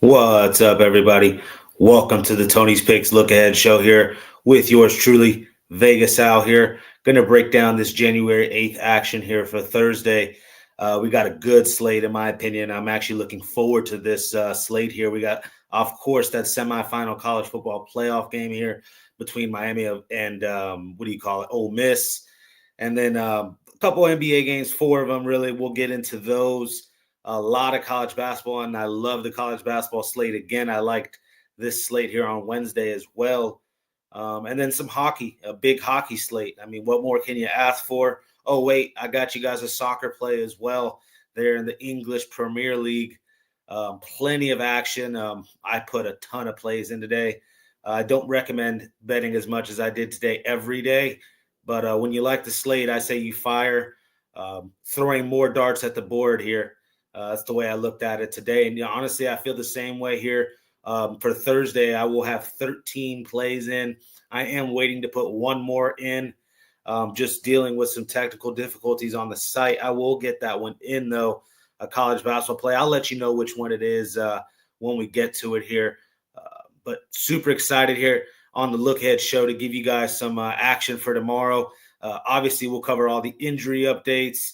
What's up, everybody? Welcome to the Tony's Picks Look Ahead show here with yours truly, Vegas Al here. Going to break down this January 8th action here for Thursday. We got a good slate, in my opinion. I'm actually looking forward to this slate here. We got, of course, that semifinal college football playoff game here between Miami and, Ole Miss. And then a couple NBA games, four of them really. We'll get into those. A lot of college basketball, and I love the college basketball slate. Again, I liked this slate here on Wednesday as well. And then some hockey, a big hockey slate. I mean, what more can you ask for? Oh, wait, I got you guys a soccer play as well there in the English Premier League. Plenty of action. I put a ton of plays in today. I don't recommend betting as much as I did today every day. But when you like the slate, I say you fire, throwing more darts at the board here. That's the way I looked at it today. And honestly, I feel the same way here. For Thursday, I will have 13 plays in. I am waiting to put one more in, just dealing with some technical difficulties on the site. I will get that one in, though, a college basketball play. I'll let you know which one it is when we get to it here. But super excited here on the Look Ahead show to give you guys some action for tomorrow. Obviously, we'll cover all the injury updates,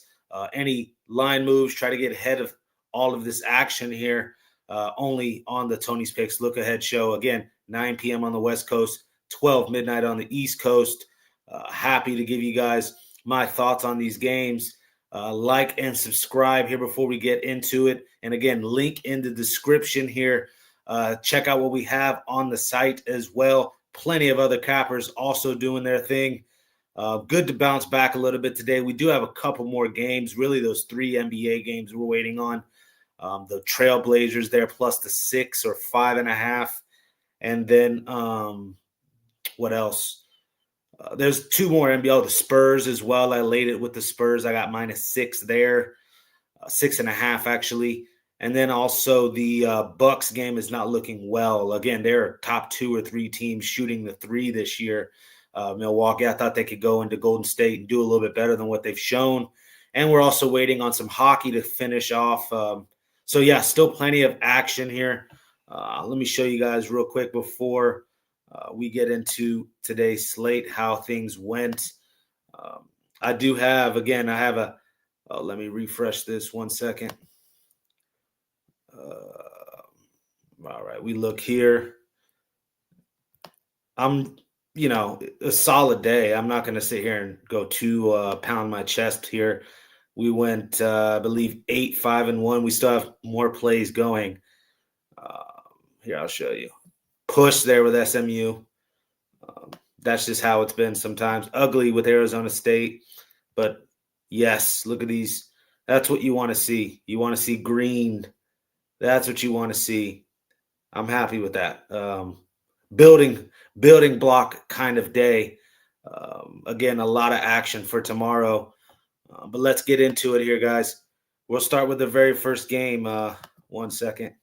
any line moves, try to get ahead of all of this action here only on the Tony's Picks Look Ahead show. Again, 9 p.m. on the West Coast, 12 midnight on the East Coast. Happy to give you guys my thoughts on these games. Like and subscribe here before we get into it. And again, link in the description here. Check out what we have on the site as well. Plenty of other cappers also doing their thing. Good to bounce back a little bit today. We do have a couple more games, really those 3 NBA games we're waiting on. The Trailblazers there plus the 6 or 5.5. And then what else? There's 2 more NBA. The Spurs as well. I laid it with the Spurs. I got -6 there, 6.5 actually. And then also the Bucks game is not looking well. Again, they're top 2 or 3 teams shooting the 3 this year. Milwaukee, I thought they could go into Golden State and do a little bit better than what they've shown. And we're also waiting on some hockey to finish off. So, yeah, still plenty of action here. Let me show you guys real quick before we get into today's slate, how things went. I do have, again, I have a let me refresh this 1 second. All right, we look here. I'm a solid day. I'm not going to sit here and go too pound my chest here. We went, I believe, 8, 5, and 1. We still have more plays going. Here, I'll show you. Push there with SMU. That's just how it's been sometimes. Ugly with Arizona State. But, yes, look at these. That's what you want to see. You want to see green. That's what you want to see. I'm happy with that. Building block kind of day. Again, a lot of action for tomorrow. But let's get into it here, guys. We'll start with the very first game. 1 second.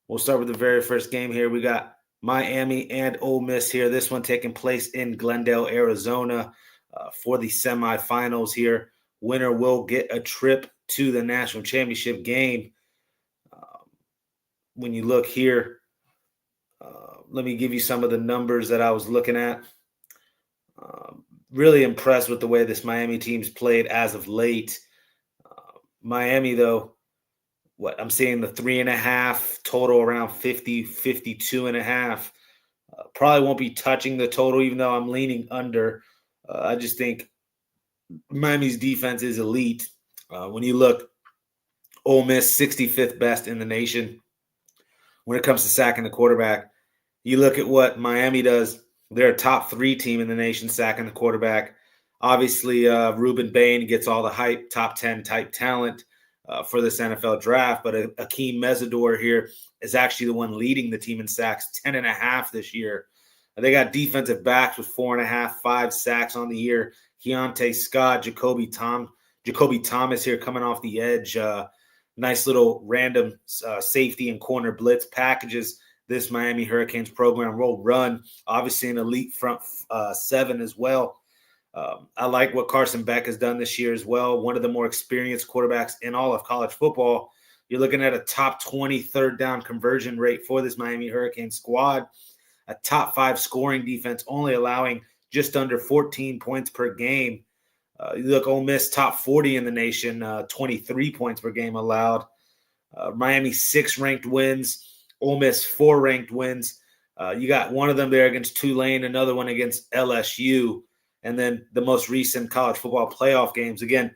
We'll start with the very first game here. We got Miami and Ole Miss here. This one taking place in Glendale, Arizona for the semifinals here. Winner will get a trip to the national championship game. When you look here, let me give you some of the numbers that I was looking at. Really impressed with the way this Miami team's played as of late. Miami, though, I'm seeing the 3.5 total around 50, 52.5. Probably won't be touching the total, even though I'm leaning under. I just think Miami's defense is elite. When you look, Ole Miss 65th best in the nation when it comes to sacking the quarterback. You look at what Miami does. They're a top 3 team in the nation sacking the quarterback. Obviously, Ruben Bain gets all the hype, top 10 type talent for this NFL draft. But Akeem Mesidor here is actually the one leading the team in sacks, 10.5 this year. They got defensive backs with 4.5, 5 sacks on the year. Keontae Scott, Jacoby Thomas here coming off the edge. Nice little random safety and corner blitz packages this Miami Hurricanes program will run. Obviously an elite front 7 as well. I like what Carson Beck has done this year as well. One of the more experienced quarterbacks in all of college football. You're looking at a top 20 third down conversion rate for this Miami Hurricane squad, a top 5 scoring defense, only allowing just under 14 points per game. You look, Ole Miss top 40 in the nation, 23 points per game allowed. Miami 6 ranked wins, Ole Miss 4 ranked wins. You got one of them there against Tulane, another one against LSU, and then the most recent college football playoff games. Again,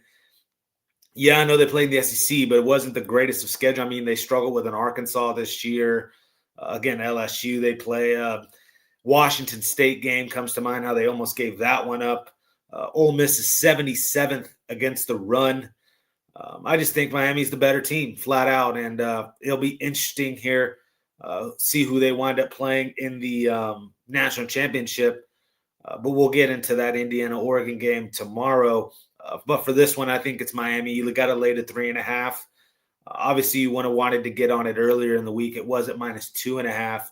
yeah, I know they played in the SEC, but it wasn't the greatest of schedule. I mean, they struggled with an Arkansas this year. Again, LSU, they play. Washington State game comes to mind, how they almost gave that one up. Ole Miss is 77th against the run. I just think Miami's the better team, flat out, and it'll be interesting here. See who they wind up playing in the national championship. But we'll get into that Indiana-Oregon game tomorrow. But for this one, I think it's Miami. You got to lay to 3.5. Obviously, you wanted to get on it earlier in the week. It was at -2.5.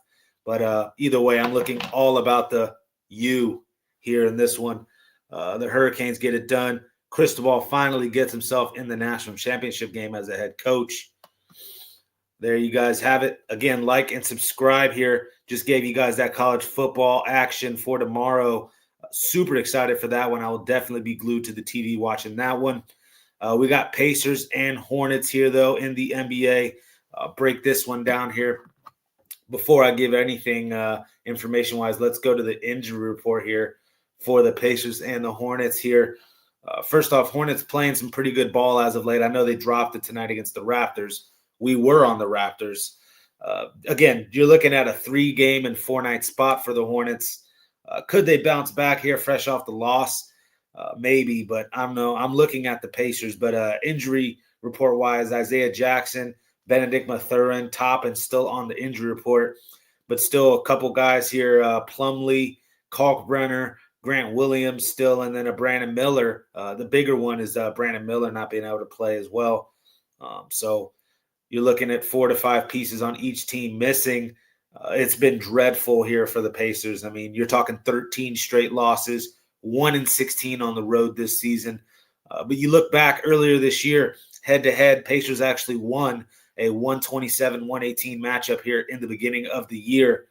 But either way, I'm looking all about the U here in this one. The Hurricanes get it done. Cristobal finally gets himself in the national championship game as a head coach. There you guys have it. Again, like and subscribe here. Just gave you guys that college football action for tomorrow. Super excited for that one. I will definitely be glued to the TV watching that one. We got Pacers and Hornets here, though, in the NBA. Break this one down here. Before I give anything information-wise, let's go to the injury report here for the Pacers and the Hornets here. First off, Hornets playing some pretty good ball as of late. I know they dropped it tonight against the Raptors. We were on the Raptors. Again, you're looking at a 3-game and 4-night spot for the Hornets. Could they bounce back here fresh off the loss? Maybe, but I'm looking at the Pacers. But injury report-wise, Isaiah Jackson, Benedict Mathurin, top and still on the injury report. But still a couple guys here, Plumlee, Kalkbrenner, Grant Williams still, and then a Brandon Miller. The bigger one is Brandon Miller not being able to play as well. So you're looking at 4 to 5 pieces on each team missing. It's been dreadful here for the Pacers. I mean, you're talking 13 straight losses, 1-16 on the road this season. But you look back earlier this year, head-to-head, Pacers actually won a 127-118 matchup here in the beginning of the year.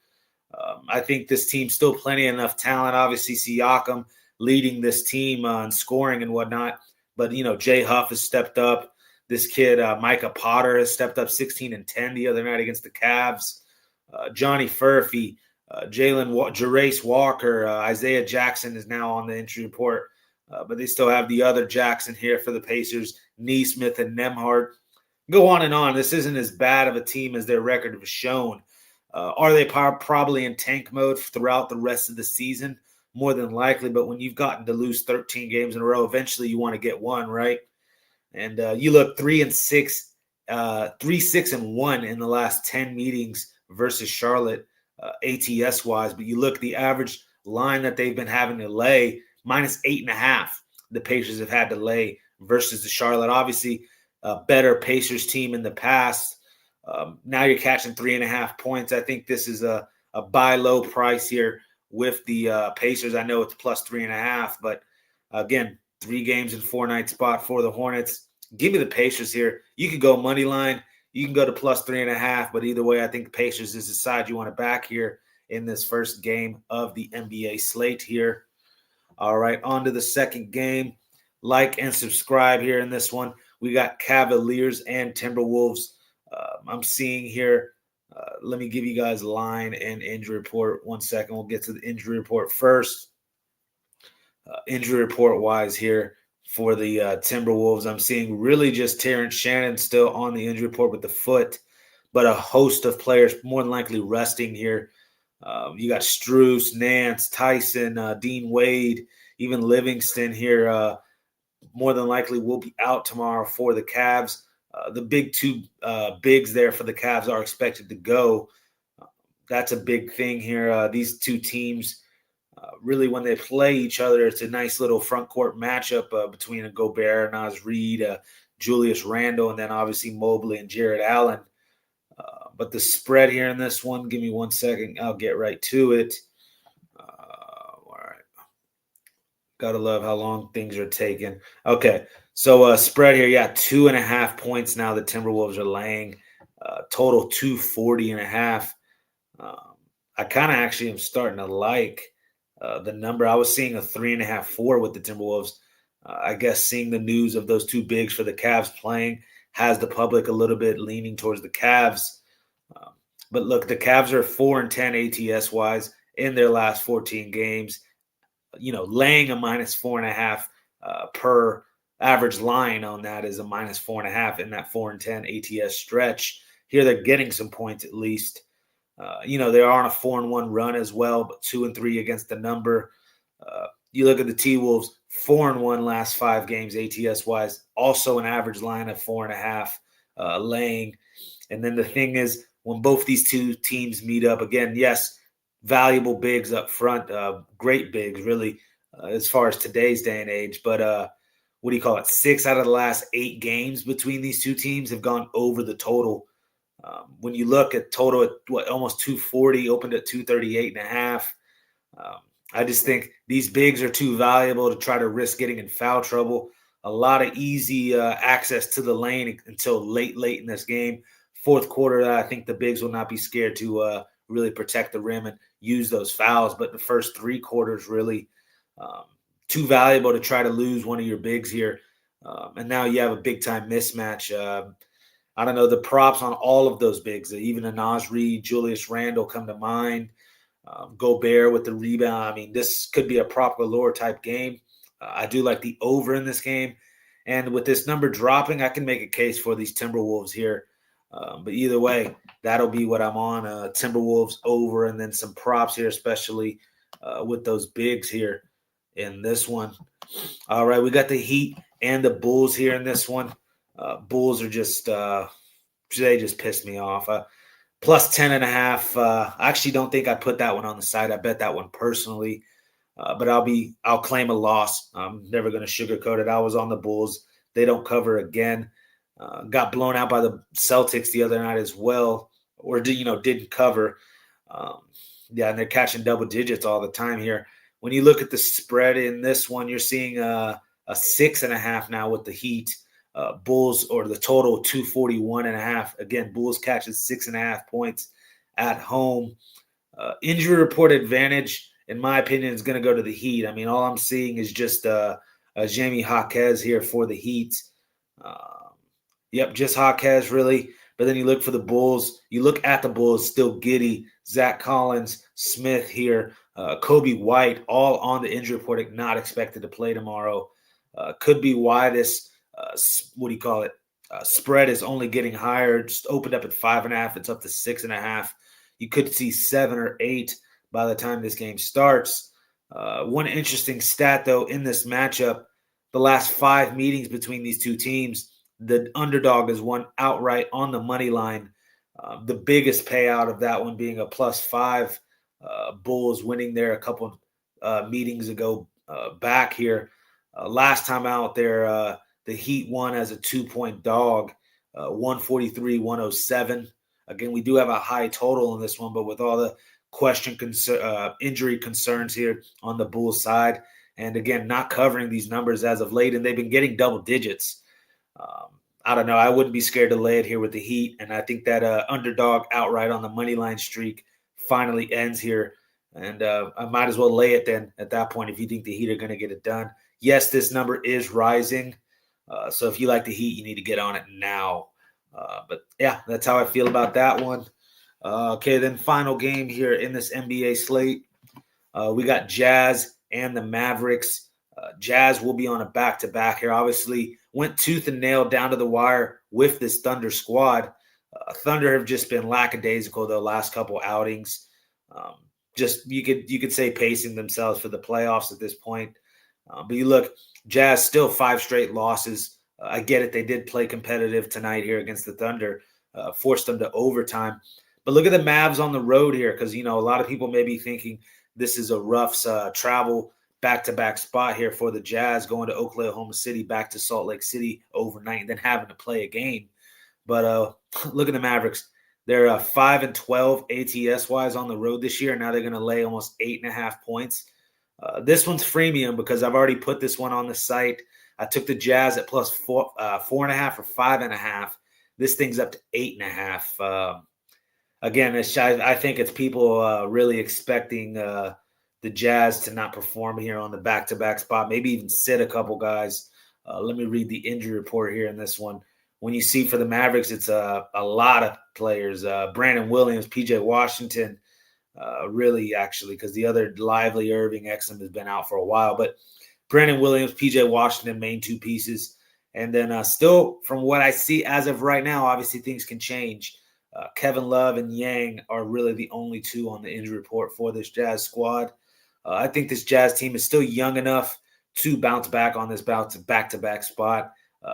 I think this team's still plenty enough talent. Obviously, Siakam leading this team in scoring and whatnot. But, Jay Huff has stepped up. This kid, Micah Potter, has stepped up 16 and 10 the other night against the Cavs. Johnny Furphy, Jarace Walker, Isaiah Jackson is now on the injury report. But they still have the other Jackson here for the Pacers, Nesmith and Nembhard. Go on and on. This isn't as bad of a team as their record has shown. Are they probably in tank mode throughout the rest of the season? More than likely. But when you've gotten to lose 13 games in a row, eventually you want to get one, right? And you look 3-6, 3-6-1 in the last 10 meetings versus Charlotte, ATS-wise. But you look, the average line that they've been having to lay, -8.5, the Pacers have had to lay versus the Charlotte. Obviously, a better Pacers team in the past. Now you're catching 3.5 points. I think this is a buy low price here with the Pacers. I know it's +3.5, but again, 3 games and 4-night spot for the Hornets. Give me the Pacers here. You can go money line. You can go to +3.5, but either way, I think the Pacers is the side you want to back here in this first game of the NBA slate here. All right, on to the second game. Like and subscribe here in this one. We got Cavaliers and Timberwolves. I'm seeing here. Let me give you guys line and injury report. 1 second. We'll get to the injury report first. Injury report-wise here for the Timberwolves, I'm seeing really just Terrence Shannon still on the injury report with the foot, but a host of players more than likely resting here. You got Strus, Nance, Tyson, Dean Wade, even Livingston here more than likely will be out tomorrow for the Cavs. The big 2 bigs there for the Cavs are expected to go. That's a big thing here. These 2 teams, really when they play each other, it's a nice little front court matchup between a Gobert, Naz Reid, Julius Randle, and then obviously Mobley and Jared Allen. But the spread here in this one, give me 1 second. I'll get right to it. All right. Gotta love how long things are taking. Okay, So spread here, yeah, 2.5 points now the Timberwolves are laying. Total 240.5. I kind of actually am starting to like the number. I was seeing a 3.5, 4 with the Timberwolves. I guess seeing the news of those two bigs for the Cavs playing has the public a little bit leaning towards the Cavs. Um, but look, the Cavs are 4-10 ATS wise in their last 14 games. Laying a -4.5 per average line on that is a -4.5 in that 4-10 ATS stretch. Here they're getting some points at least. They are on a 4-1 run as well, but 2-3 against the number. You look at the T-Wolves, 4-1 last 5 games ATS wise, also an average line of 4.5 laying. And then the thing is, when both these two teams meet up again, yes, valuable bigs up front, great bigs, really, as far as today's day and age. But what do you call it? 6 out of the last 8 games between these two teams have gone over the total. When you look at total at almost 240, opened at 238.5. I just think these bigs are too valuable to try to risk getting in foul trouble. A lot of easy access to the lane until late in this game. Fourth quarter, I think the bigs will not be scared to really protect the rim and use those fouls. But the first 3 quarters, really too valuable to try to lose one of your bigs here. And now you have a big-time mismatch. I don't know, the props on all of those bigs, even a Naz Reid, Julius Randle come to mind. Gobert with the rebound. I mean, this could be a prop galore type game. I do like the over in this game. And with this number dropping, I can make a case for these Timberwolves here. But either way, that'll be what I'm on. Timberwolves over, and then some props here, especially with those bigs here in this one. All right, we got the Heat and the Bulls here in this one. Bulls are just they just pissed me off. Plus 10.5. I actually don't think I put that one on the side. I bet that one personally. But I'll claim a loss. I'm never going to sugarcoat it. I was on the Bulls. They don't cover again. Got blown out by the Celtics the other night as well, or didn't cover. And they're catching double digits all the time here. When you look at the spread in this one, you're seeing a 6.5 now with the Heat. Bulls, or the total 241.5. Again, Bulls catches 6.5 points at home. Injury report advantage, in my opinion, is going to go to the Heat. I mean, all I'm seeing is just Jaime Jaquez here for the Heat. Just Jaquez, really. But then you look for the Bulls. You look at the Bulls, still Giddey, Zach Collins, Smith here, Kobe White, all on the injury report, not expected to play tomorrow. Could be why this spread is only getting higher. Just opened up at 5.5. It's up to 6.5. You could see 7 or 8 by the time this game starts. One interesting stat, though, in this matchup, the last 5 meetings between these two teams, the underdog has won outright on the money line. The biggest payout of that one being a +5. Bulls winning there a couple meetings ago back here. Last time out there, the Heat won as a 2-point dog, 143-107. Again, we do have a high total in this one, but with all the injury concerns here on the Bulls side, and again, not covering these numbers as of late, and they've been getting double digits. I don't know. I wouldn't be scared to lay it here with the Heat, and I think that underdog outright on the money line streak finally ends here, and I might as well lay it then at that point if you think the Heat are going to get it done. Yes, this number is rising. So if you like the Heat, you need to get on it now. But yeah, that's how I feel about that one. Okay, then final game here in this NBA slate. We got Jazz and the Mavericks. Jazz will be on a back-to-back here. Obviously, went tooth and nail down to the wire with this Thunder squad. Thunder have just been lackadaisical the last couple outings. Just you could say pacing themselves for the playoffs at this point. But you look, Jazz still 5 straight losses. I get it. They did play competitive tonight here against the Thunder, forced them to overtime. But look at the Mavs on the road here because, a lot of people may be thinking this is a rough travel back-to-back spot here for the Jazz, going to Oklahoma City, back to Salt Lake City overnight, and then having to play a game. But look at the Mavericks. They're 5-12 ATS-wise on the road this year. Now they're going to lay almost 8.5 points. This one's freemium because I've already put this one on the site. I took the Jazz at plus 4.5 or 5.5. This thing's up to 8.5. Again, I think it's people really expecting the Jazz to not perform here on the back-to-back spot, maybe even sit a couple guys. Let me read the injury report here in this one. When you see for the Mavericks, it's a lot of players. Brandon Williams, P.J. Washington, really actually, because the other Lively, Irving, Exum has been out for a while. But Brandon Williams, P.J. Washington, main two pieces. And then still, from what I see as of right now, obviously things can change. Kevin Love and Yang are really the only two on the injury report for this Jazz squad. I think this Jazz team is still young enough to bounce back on this back-to-back spot.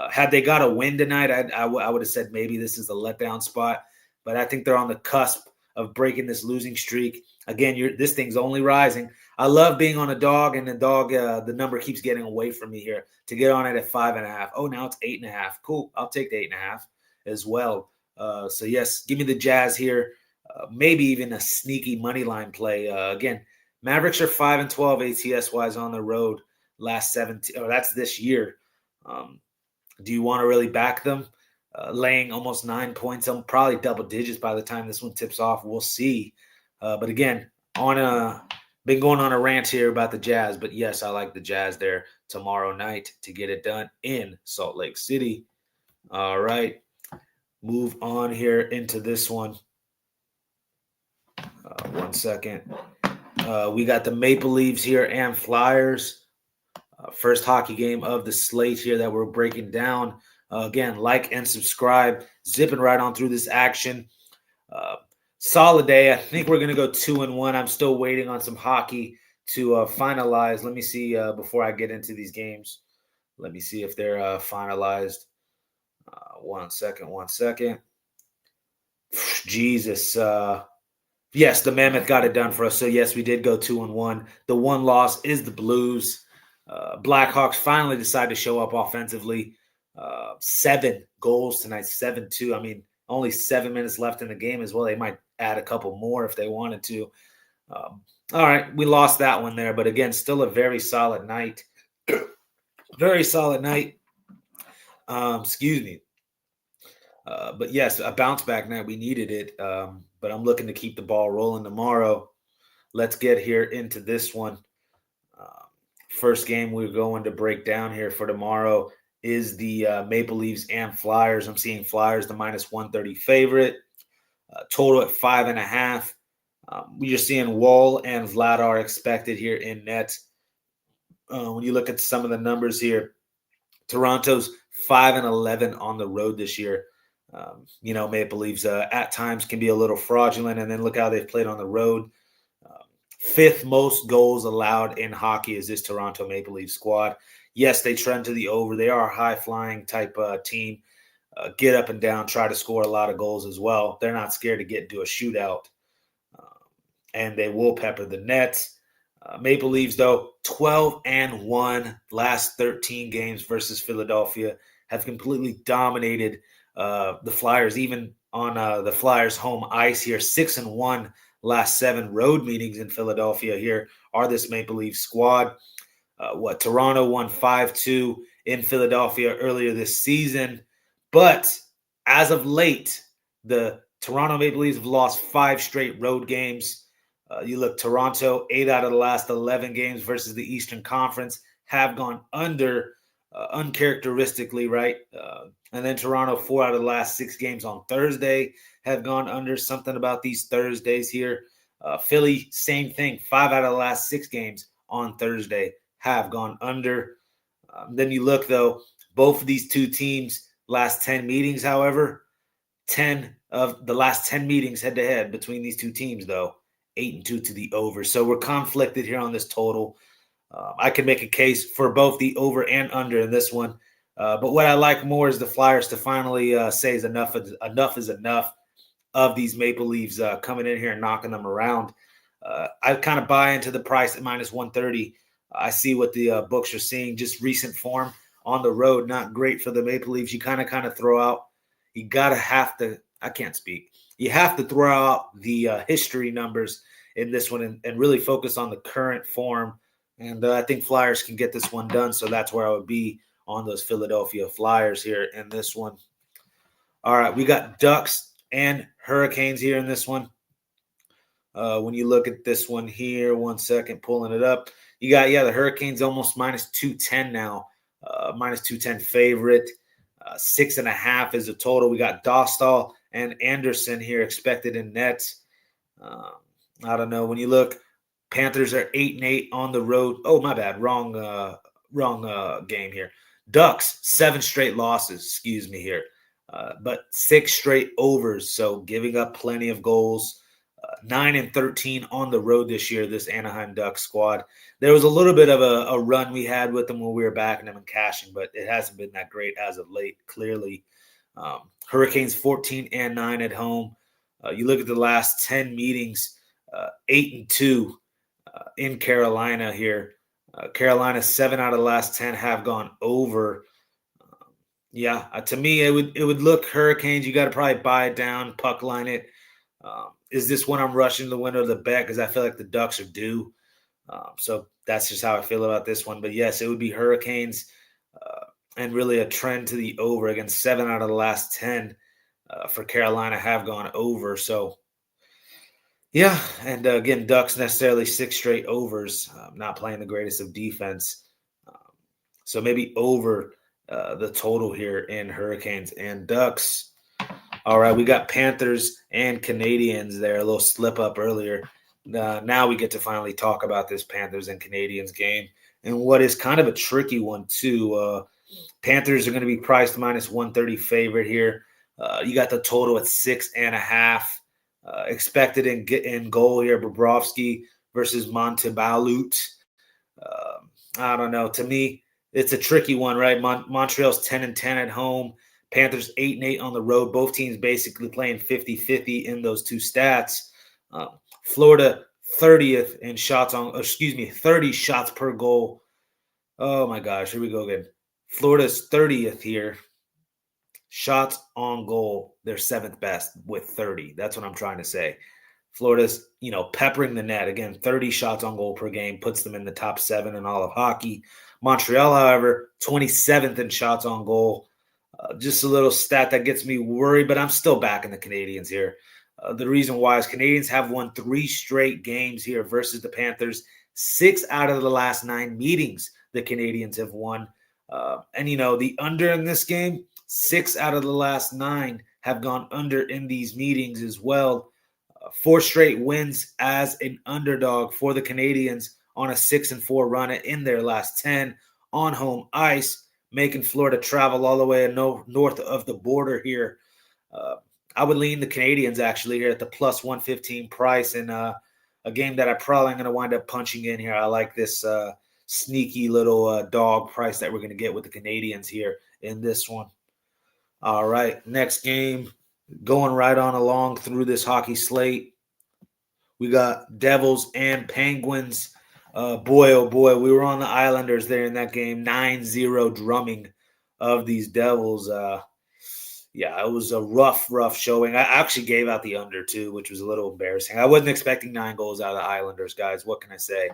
Had they got a win tonight, I would have said maybe this is a letdown spot. But I think they're on the cusp of breaking this losing streak. Again, this thing's only rising. I love being on a dog, and the number keeps getting away from me here. To get on it at 5.5. Oh, now it's 8.5. Cool. I'll take the 8.5 as well. So, yes, give me the Jazz here. Maybe even a sneaky money line play. Again, Mavericks are 5-12 ATS-wise on the road last 17. Oh, that's this year. Do you want to really back them? Laying almost 9 points, probably double digits by the time this one tips off. We'll see. But again, been going on a rant here about the Jazz. But, yes, I like the Jazz there tomorrow night to get it done in Salt Lake City. All right. Move on here into this one. 1 second. We got the Maple Leafs here and Flyers. First hockey game of the slate here that we're breaking down. Again, like and subscribe. Zipping right on through this action. Solid day. I think we're going to go 2-1. I'm still waiting on some hockey to finalize. Let me see before I get into these games. Let me see if they're finalized. 1 second. Jesus. Yes, the Mammoth got it done for us. So, yes, we did go 2-1. The one loss is the Blues. Blackhawks finally decide to show up offensively. 7 goals tonight, 7-2. I mean, only 7 minutes left in the game as well. They might add a couple more if they wanted to. All right, we lost that one there. But, again, still a very solid night. Very solid night. Excuse me. But yes, a bounce back night. We needed it. But I'm looking to keep the ball rolling tomorrow. Let's get here into this one. First game we're going to break down here for tomorrow is the Maple Leafs and Flyers. I'm seeing Flyers the minus 130 favorite. Total at 5.5. We're seeing Wall and Vladar expected here in net. When you look at some of the numbers here, Toronto's 5-11 on the road this year. Maple Leafs at times can be a little fraudulent, and then look how they've played on the road. Fifth most goals allowed in hockey is this Toronto Maple Leafs squad. Yes, they trend to the over. They are a high-flying type team. Get up and down, try to score a lot of goals as well. They're not scared to get into a shootout, and they will pepper the nets. Maple Leafs, though, 12-1 last 13 games versus Philadelphia, have completely dominated the Flyers, even on the Flyers' home ice here. 6-1 last 7 road meetings in Philadelphia here are this Maple Leaf squad. Toronto won 5-2 in Philadelphia earlier this season. But as of late, the Toronto Maple Leafs have lost 5 straight road games. You look, Toronto, 8 out of the last 11 games versus the Eastern Conference have gone under uncharacteristically, right? And then Toronto, 4 out of the last 6 games on Thursday have gone under. Something about these Thursdays here. Philly, same thing. 5 out of the last 6 games on Thursday have gone under. Then you look, though, both of these two teams, last 10 meetings, however, 10 of the last 10 meetings head-to-head between these two teams, though, 8-2 to the over. So we're conflicted here on this total. I can make a case for both the over and under in this one. But what I like more is the Flyers to finally say is enough is enough of these Maple Leafs coming in here and knocking them around. I kind of buy into the price at minus 130. I see what the books are seeing. Just recent form on the road, not great for the Maple Leafs. You kind of throw out. You I can't speak. You have to throw out the history numbers in this one and really focus on the current form. And I think Flyers can get this one done. So that's where I would be on those Philadelphia Flyers here in this one. All right, we got Ducks and Hurricanes here in this one. When you look at this one here, 1 second, pulling it up, you got, the Hurricanes almost minus 210 now, minus 210 favorite. 6.5 is the total. We got Dostal and Anderson here expected in nets. I don't know. When you look, Panthers are 8-8 on the road. Oh, my bad. Wrong game here. Ducks, 7 straight losses, excuse me here. But 6 straight overs, so giving up plenty of goals. 9-13 on the road this year, this Anaheim Ducks squad. There was a little bit of a run we had with them when we were backing them and cashing, but it hasn't been that great as of late, clearly. Hurricanes 14-9 at home. You look at the last 10 meetings, 8-2 in Carolina here. Carolina, 7 out of the last 10 have gone over. To me, it would look Hurricanes. You got to probably buy it down, puck line it. Is this one I'm rushing the window of the bet because I feel like the Ducks are due? So that's just how I feel about this one. But yes, it would be Hurricanes and really a trend to the over. Again, 7 out of the last 10 for Carolina have gone over. So, and again, Ducks necessarily 6 straight overs, not playing the greatest of defense. So maybe over the total here in Hurricanes and Ducks. All right, we got Panthers and Canadiens there. A little slip up earlier. Now we get to finally talk about this Panthers and Canadiens game and what is kind of a tricky one too. Panthers are going to be priced minus 130 favorite here. You got the total at 6.5. Expected in goal here, Bobrovsky versus Montebalut. I don't know. To me, it's a tricky one, right? Montreal's 10-10 at home. Panthers 8-8 on the road. Both teams basically playing 50-50 in those two stats. Florida 30th in 30 shots per goal. Oh my gosh, here we go again. Florida's 30th here. Shots on goal, they're 7th best with 30. That's what I'm trying to say. Florida's, peppering the net. Again, 30 shots on goal per game puts them in the top 7 in all of hockey. Montreal, however, 27th in shots on goal. Just a little stat that gets me worried, but I'm still backing the Canadiens here. The reason why is Canadiens have won 3 straight games here versus the Panthers. 6 out of the last 9 meetings the Canadiens have won. The under in this game, 6 out of the last 9 have gone under in these meetings as well. 4 straight wins as an underdog for the Canadiens on a 6-4 run in their last 10 on home ice, making Florida travel all the way north of the border here. I would lean the Canadiens actually here at the plus 115 price in a game that I probably am going to wind up punching in here. I like this sneaky little dog price that we're going to get with the Canadiens here in this one. All right, next game, going right on along through this hockey slate. We got Devils and Penguins. Boy, oh boy, we were on the Islanders there in that game. 9-0 drumming of these Devils. It was a rough showing. I actually gave out the under too, which was a little embarrassing. I wasn't expecting 9 goals out of the Islanders, guys. What can I say?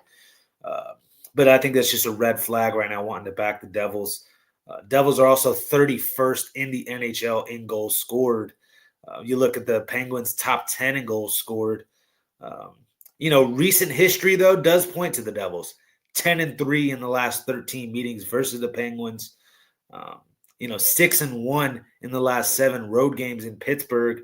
But I think that's just a red flag right now, wanting to back the Devils. Devils are also 31st in the NHL in goals scored. You look at the Penguins' top 10 in goals scored. Recent history, though, does point to the Devils. 10-3 in the last 13 meetings versus the Penguins. 6-1 in the last 7 road games in Pittsburgh.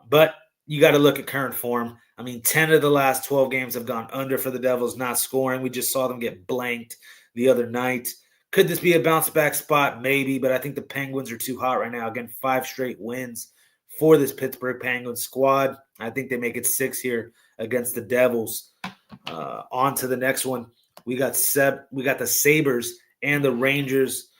But you got to look at current form. 10 of the last 12 games have gone under for the Devils, not scoring. We just saw them get blanked the other night. Could this be a bounce-back spot? Maybe, but I think the Penguins are too hot right now. Again, 5 straight wins for this Pittsburgh Penguins squad. I think they make it 6 here against the Devils. On to the next one. We got the Sabres and the Rangers.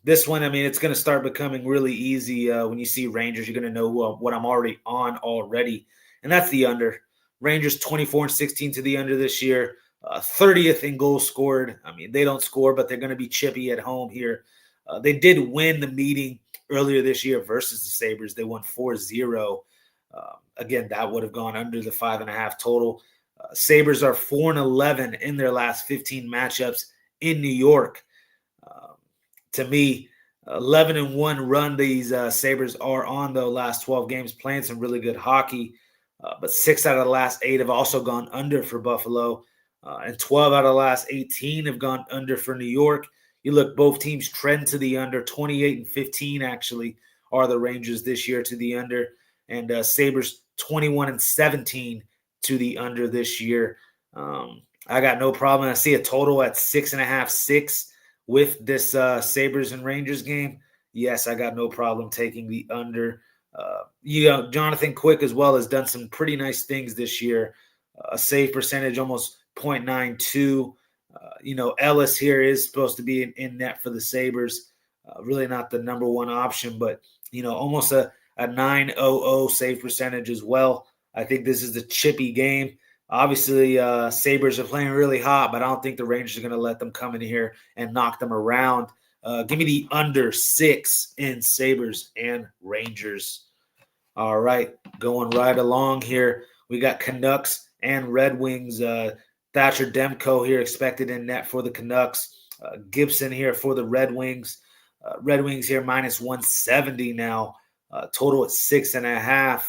This one, it's going to start becoming really easy. When you see Rangers, you're going to know what I'm already on already, and that's the under. Rangers 24-16 to the under this year. 30th in goals scored. They don't score, but they're going to be chippy at home here. They did win the meeting earlier this year versus the Sabres. They won 4-0. Again, that would have gone under the 5.5 total. Sabres are 4-11 in their last 15 matchups in New York. to me, 11-1 run these Sabres are on the last 12 games, playing some really good hockey. But 6 out of the last 8 have also gone under for Buffalo, and 12 out of the last 18 have gone under for New York. You look, both teams trend to the under. 28-15 actually are the Rangers this year to the under, and Sabres 21-17 to the under this year. I got no problem. I see a total at 6.5, 6 with this Sabres and Rangers game. Yes, I got no problem taking the under. Jonathan Quick as well has done some pretty nice things this year. A save percentage almost .92. Ellis here is supposed to be in net for the Sabres. Really not the number one option, but almost a 9.00 save percentage as well. I think this is a chippy game. Obviously, Sabres are playing really hot, but I don't think the Rangers are going to let them come in here and knock them around. Give me the under 6 in Sabres and Rangers. All right, going right along here. We got Canucks and Red Wings. Thatcher Demko here expected in net for the Canucks. Gibson here for the Red Wings. Red Wings here minus 170 now. Total at 6.5.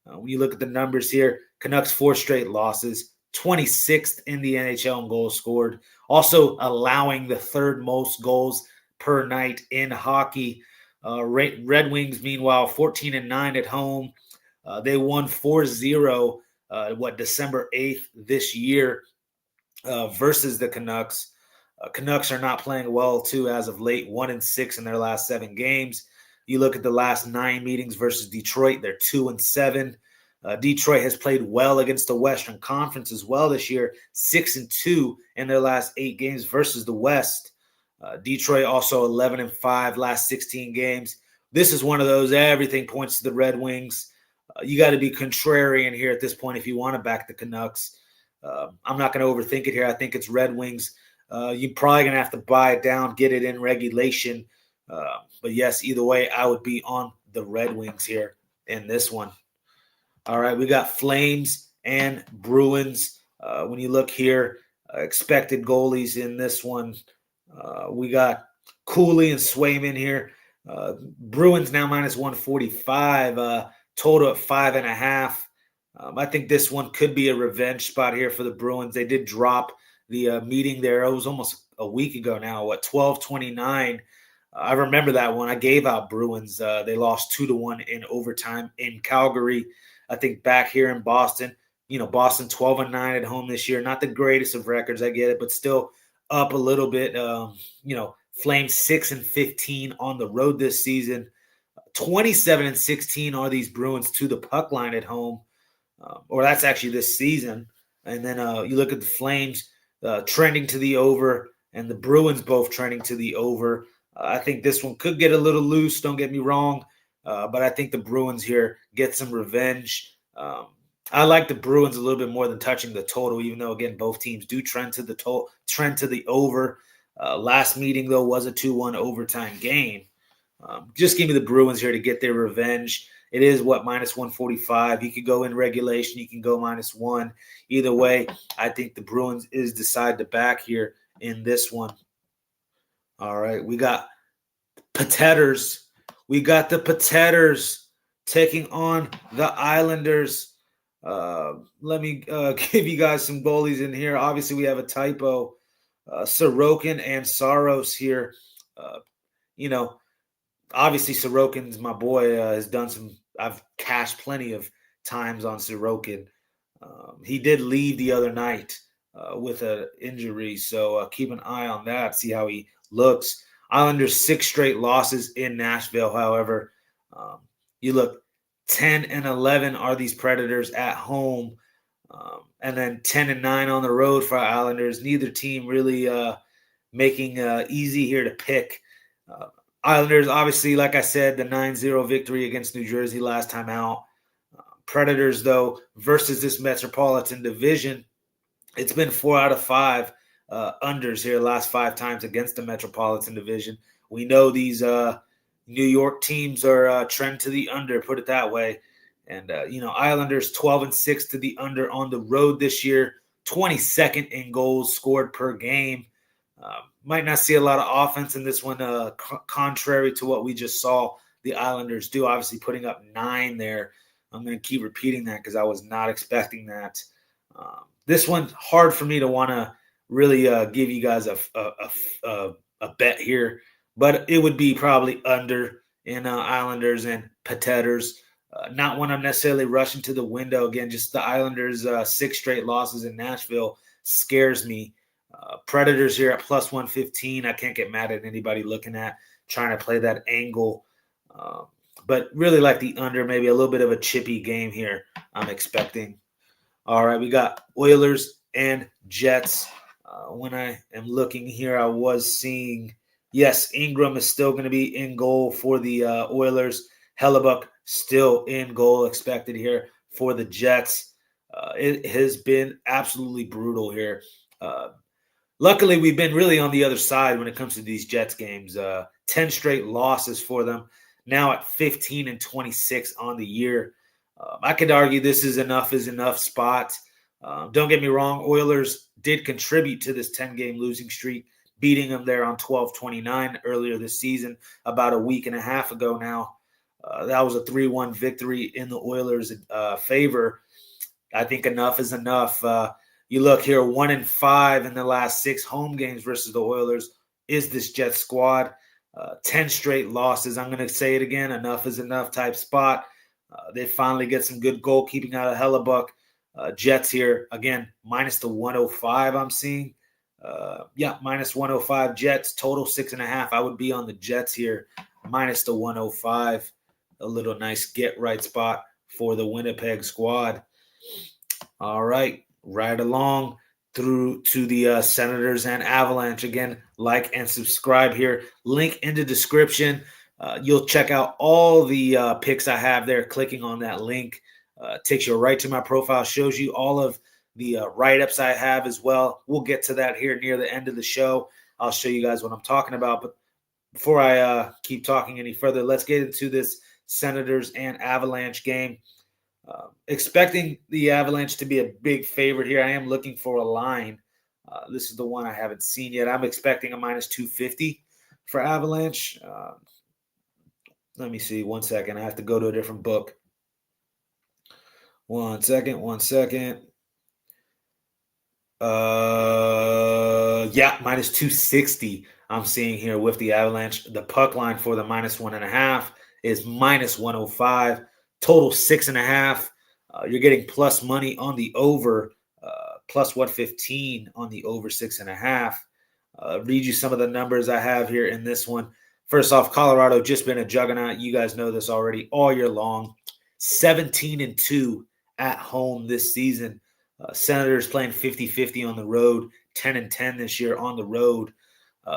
When you look at the numbers here, Canucks 4 straight losses, 26th in the NHL in goals scored, also allowing the 3rd most goals per night in hockey. Red Wings, meanwhile, 14-9 at home. They won 4-0, December 8th this year versus the Canucks. Canucks are not playing well, too, as of late, 1-6 in their last 7 games. You look at the last 9 meetings versus Detroit, they're 2-7. Detroit has played well against the Western Conference as well this year, 6-2 in their last 8 games versus the West. Detroit also 11-5 last 16 games. This is one of those, everything points to the Red Wings. You got to be contrarian here at this point if you want to back the Canucks. I'm not going to overthink it here. I think it's Red Wings. You're probably going to have to buy it down, get it in regulation. But yes, either way, I would be on the Red Wings here in this one. All right, we got Flames and Bruins. When you look here, expected goalies in this one, we got Cooley and Swayman here. Bruins now minus 145, total at 5.5. I think this one could be a revenge spot here for the Bruins. They did drop the meeting there. It was almost a week ago now, 12-29. I remember that one. I gave out Bruins. They lost 2-1 in overtime in Calgary. I think back here in Boston, Boston 12-9 at home this year. Not the greatest of records, I get it, but still up a little bit. Flames 6-15 on the road this season. 27-16 are these Bruins to the puck line at home, or that's actually this season. And then you look at the Flames trending to the over, and the Bruins both trending to the over. I think this one could get a little loose, don't get me wrong, but I think the Bruins here get some revenge. I like the Bruins a little bit more than touching the total, even though, again, both teams do trend to the over. Last meeting, though, was a 2-1 overtime game. Just give me the Bruins here to get their revenge. It is, minus 145. You could go in regulation. You can go -1. Either way, I think the Bruins is the side to back here in this one. All right, we got Pateters. We got the Pateters taking on the Islanders. Let me give you guys some goalies in here. Obviously, we have a typo. Sorokin and Saros here. Obviously Sorokin's my boy. Has done some. I've cashed plenty of times on Sorokin. He did leave the other night with an injury, so keep an eye on that. See how he looks. Islanders 6 straight losses in Nashville. However, you look 10-11 are these Predators at home, and then 10-9 on the road for Islanders. Neither team really making easy here to pick. Islanders, obviously, like I said, the 9-0 victory against New Jersey last time out. Predators, though, versus this Metropolitan Division, it's been 4 out of 5 unders here the last 5 times against the Metropolitan Division. We know these New York teams are trend to the under, put it that way. And, Islanders 12-6 to the under on the road this year, 22nd in goals scored per game. Might not see a lot of offense in this one, contrary to what we just saw the Islanders do, obviously putting up 9 there. I'm going to keep repeating that because I was not expecting that. This one, hard for me to want to really give you guys a bet here, but it would be probably under in Islanders and Predators. Not one I'm necessarily rushing to the window. Again, just the Islanders' 6 straight losses in Nashville scares me. Predators here at plus 115. I can't get mad at anybody looking at trying to play that angle. But really like the under, maybe a little bit of a chippy game here I'm expecting. All right, we got Oilers and Jets. When I am looking here, I was seeing, yes, Ingram is still going to be in goal for the Oilers. Hellebuyck still in goal expected here for the Jets. It has been absolutely brutal here. Luckily, we've been really on the other side when it comes to these Jets games. 10 straight losses for them, now at 15-26 on the year. I could argue this is enough spot. Don't get me wrong, Oilers did contribute to this 10-game losing streak, beating them there on 12-29 earlier this season, about a week and a half ago now. That was a 3-1 victory in the Oilers' favor. I think enough is enough. You look here, 1-5 in the last 6 home games versus the Oilers is this Jets squad. 10 straight losses. I'm going to say it again, enough is enough type spot. They finally get some good goalkeeping out of Hellebuyck. Jets here, again, minus the 105 I'm seeing. Minus 105 Jets, total 6.5. I would be on the Jets here, minus the 105. A little nice get-right spot for the Winnipeg squad. All right, right along through to the Senators and Avalanche. Again, like and subscribe here. Link in the description. You'll check out all the picks I have there. Clicking on that link takes you right to my profile, shows you all of the write-ups I have as well. We'll get to that here near the end of the show. I'll show you guys what I'm talking about. But before I keep talking any further, let's get into this Senators and Avalanche game. Expecting the Avalanche to be a big favorite here. I am looking for a line. This is the one I haven't seen yet. I'm expecting a minus 250 for Avalanche. Let me see. 1 second. I have to go to a different book. 1 second. Minus 260 I'm seeing here with the Avalanche. The puck line for the minus 1.5 is minus 105. Total 6.5. You're getting plus money on the over, plus 115 on the over 6.5. Read you some of the numbers I have here in this one. First off, Colorado just been a juggernaut. You guys know this already all year long. 17-2 at home this season. Senators playing 50-50 on the road, 10-10 this year on the road.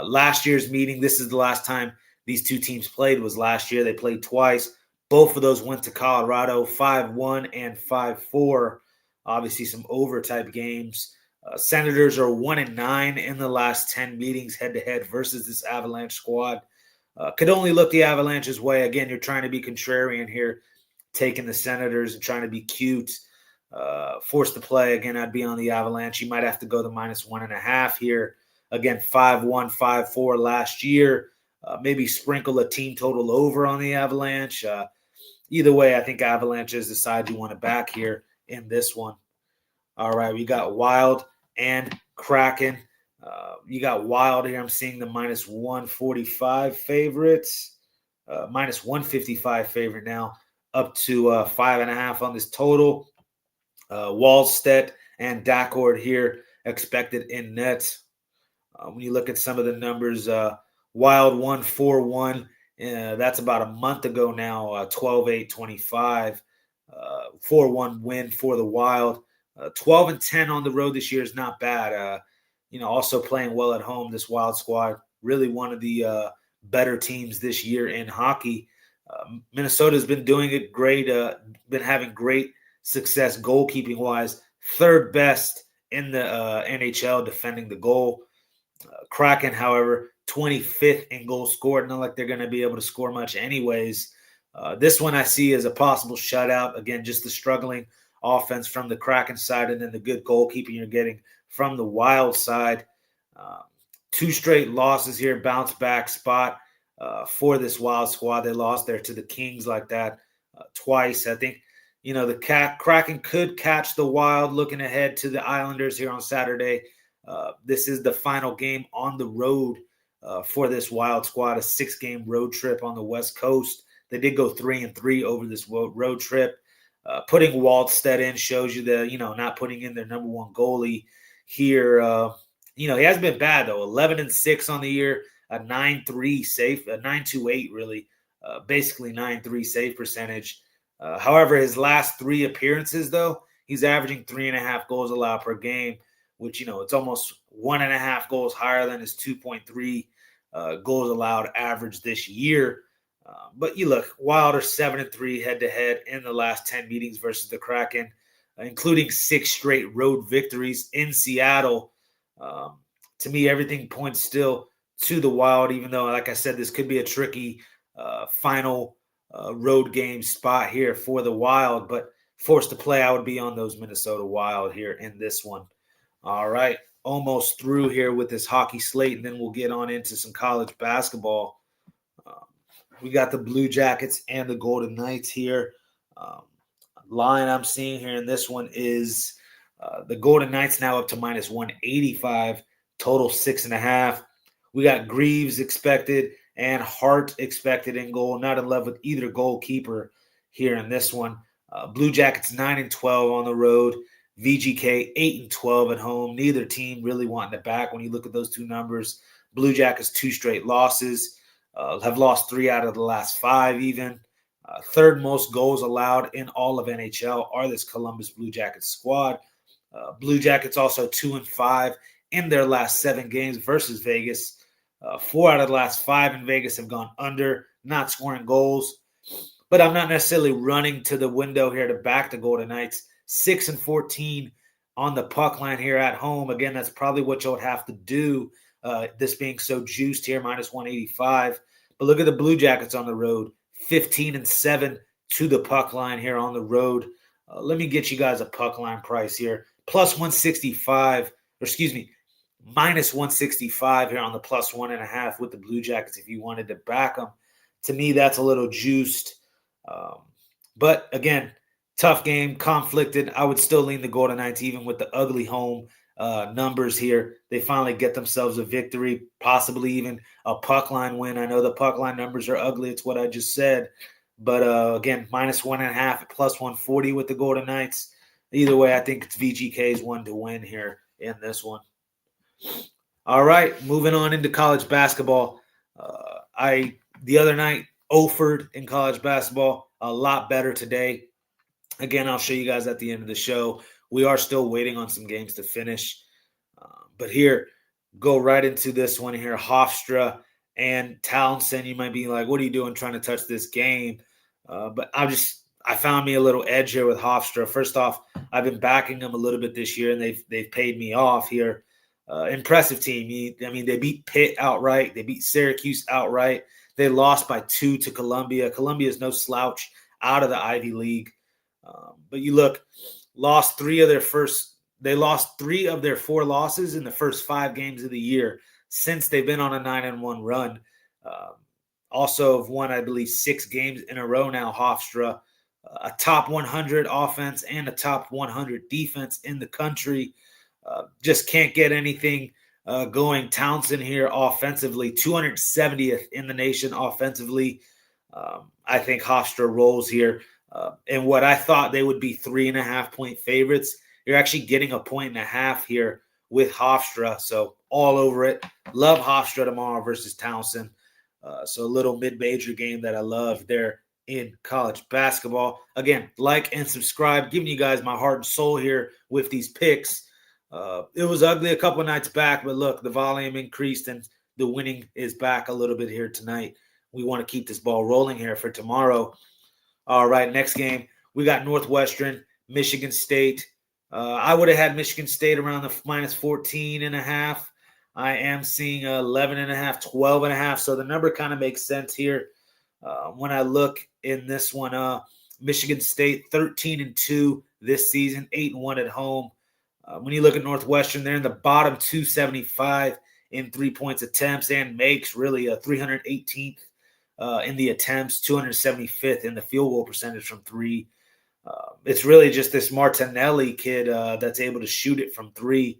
Last year's meeting, this is the last time these two teams played, was last year. They played twice. Both of those went to Colorado, 5-1 and 5-4. Obviously, some over-type games. Senators are 1-9 in the last 10 meetings head-to-head versus this Avalanche squad. Could only look the Avalanche's way. Again, you're trying to be contrarian here, taking the Senators and trying to be cute. Forced to play. Again, I'd be on the Avalanche. You might have to go the minus 1.5 here. Again, 5-1, 5-4 last year. Maybe sprinkle a team total over on the Avalanche. Either way, I think Avalanche is the side you want to back here in this one. All right, we got Wild and Kraken. You got Wild here. I'm seeing the minus 145 favorites. Minus 155 favorite now. Up to 5.5 on this total. Wallstedt and Daccord here expected in net. When you look at some of the numbers, Wild won 4-1. That's about a month ago now, 12-8-25. 4-1 win for the Wild. 12-10 on the road this year is not bad. Also playing well at home, this Wild squad. Really one of the better teams this year in hockey. Minnesota's been doing it great, been having great success goalkeeping-wise. Third best in the NHL defending the goal. Kraken, however, 25th in goals scored. Not like they're going to be able to score much anyways. This one I see as a possible shutout. Again, just the struggling offense from the Kraken side and then the good goalkeeping you're getting from the Wild side. 2 straight losses here, bounce back spot for this Wild squad. They lost there to the Kings like that twice. I think, the Kraken could catch the Wild looking ahead to the Islanders here on Saturday. This is the final game on the road for this Wild squad, a 6-game road trip on the West Coast. They did go 3-3 over this road trip. Putting Waldstedt in shows you that, not putting in their number one goalie here. He hasn't been bad, though. 11-6 on the year, a 9.3 save, a 9.28 really, basically 9.3 save percentage. However, his last 3 appearances, though, he's averaging 3.5 goals allowed per game, which, it's almost 1.5 goals higher than his 2.3 goals allowed average this year. But you look, Wild are 7-3 head-to-head in the last 10 meetings versus the Kraken, including 6 straight road victories in Seattle. To me, everything points still to the Wild, even though, like I said, this could be a tricky final road game spot here for the Wild. But forced to play, I would be on those Minnesota Wild here in this one. All right, almost through here with this hockey slate, and then we'll get on into some college basketball. We got the Blue Jackets and the Golden Knights here. Line I'm seeing here in this one is the Golden Knights now up to minus 185, total 6.5. We got Greaves expected and Hart expected in goal. Not in love with either goalkeeper here in this one. Blue Jackets 9-12 on the road. VGK 8-12 at home. Neither team really wanting it back when you look at those two numbers. Blue Jackets 2 straight losses. Have lost 3 out of the last 5 even. Third most goals allowed in all of NHL are this Columbus Blue Jackets squad. Blue Jackets also 2-5 in their last 7 games versus Vegas. 4 out of the last 5 in Vegas have gone under, not scoring goals. But I'm not necessarily running to the window here to back the Golden Knights. 6-14 on the puck line here at home. Again, that's probably what you'll have to do. This being so juiced here, minus 185. But look at the Blue Jackets on the road, 15-7 to the puck line here on the road. Let me get you guys a puck line price here. Plus 165, or excuse me, minus 165 here on the plus 1.5 with the Blue Jackets if you wanted to back them. To me, that's a little juiced. But again, tough game, conflicted. I would still lean the Golden Knights even with the ugly home numbers here. They finally get themselves a victory, possibly even a puck line win. I know the puck line numbers are ugly. It's what I just said. But again, minus 1.5 plus 140 with the Golden Knights. Either way, I think it's VGK's one to win here in this one. All right, moving on into college basketball. The other night, offered in college basketball, a lot better today. Again, I'll show you guys at the end of the show. We are still waiting on some games to finish. But here, go right into this one here. Hofstra and Townsend. You might be like, what are you doing trying to touch this game? But I found me a little edge here with Hofstra. First off, I've been backing them a little bit this year, and they've paid me off here. Impressive team. They beat Pitt outright. They beat Syracuse outright. They lost by 2 to Columbia. Columbia is no slouch out of the Ivy League. But you look, lost 3 of their 4 losses in the first 5 games of the year since they've been on a 9-1 run. Also have won, I believe, 6 games in a row now, Hofstra. A top 100 offense and a top 100 defense in the country. Just can't get anything going. Townsend here offensively, 270th in the nation offensively. I think Hofstra rolls here. And what I thought they would be 3.5-point favorites, you're actually getting 1.5 here with Hofstra. So all over it. Love Hofstra tomorrow versus Townsend. So a little mid-major game that I love there in college basketball. Again, like and subscribe, giving you guys my heart and soul here with these picks. It was ugly a couple of nights back, but look, the volume increased and the winning is back a little bit here tonight. We want to keep this ball rolling here for tomorrow. All right, next game, we got Northwestern, Michigan State. I would have had Michigan State around the minus 14.5. I am seeing 11.5, 12.5. So the number kind of makes sense here. When I look in this one, Michigan State 13-2 this season, 8-1 at home. When you look at Northwestern, they're in the bottom 275 in 3-point attempts and makes, really a 318th in the attempts, 275th in the field goal percentage from three. It's really just this Martinelli kid that's able to shoot it from three.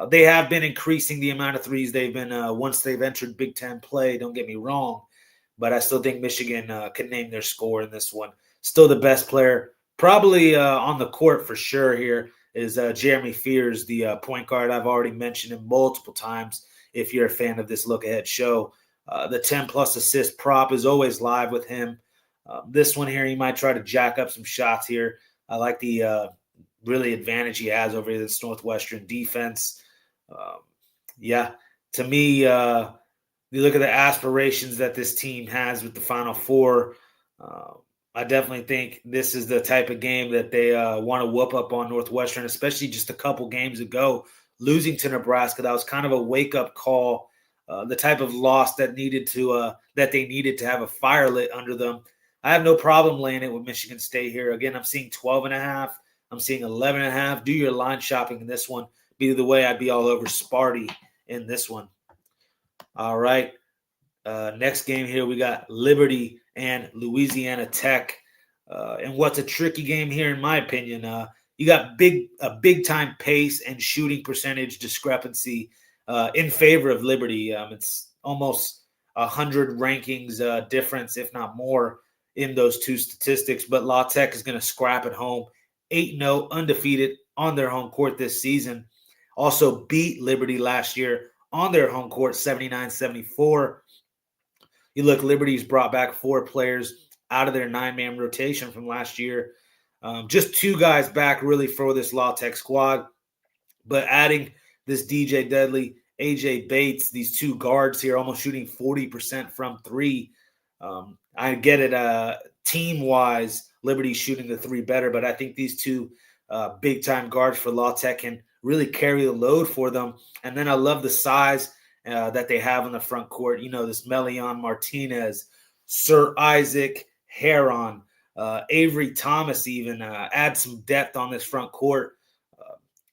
They have been increasing the amount of threes they've been once they've entered Big Ten play. Don't get me wrong, but I still think Michigan could name their score in this one. Still the best player, probably on the court for sure here, is Jeremy Fears, the point guard. I've already mentioned him multiple times if you're a fan of this Look Ahead show. The 10-plus assist prop is always live with him. This one here, he might try to jack up some shots here. I like the really advantage he has over this Northwestern defense. To me, you look at the aspirations that this team has with the Final Four. I definitely think this is the type of game that they want to whoop up on Northwestern, especially just a couple games ago, losing to Nebraska. That was kind of a wake-up call, the type of loss that they needed to have a fire lit under them. I have no problem laying it with Michigan State here. Again, I'm seeing 12.5. I'm seeing 11.5. Do your line shopping in this one. Either way, I'd be all over Sparty in this one. All right. Next game here, we got Liberty and Louisiana Tech. And what's a tricky game here, in my opinion, you got a big-time pace and shooting percentage discrepancy in favor of Liberty. It's almost 100 rankings difference, if not more, in those two statistics. But La Tech is going to scrap at home, 8-0, undefeated on their home court this season. Also beat Liberty last year on their home court, 79-74. You look, Liberty's brought back 4 players out of their 9-man rotation from last year. Just 2 guys back really for this La Tech squad. But adding this DJ Deadly, AJ Bates, these 2 guards here almost shooting 40% from 3. I get it team-wise, Liberty's shooting the 3 better, but I think these 2 big-time guards for La Tech can really carry the load for them. And then I love the size that they have in the front court. You know, this Melion Martinez, Sir Isaac Heron, Avery Thomas even add some depth on this front court.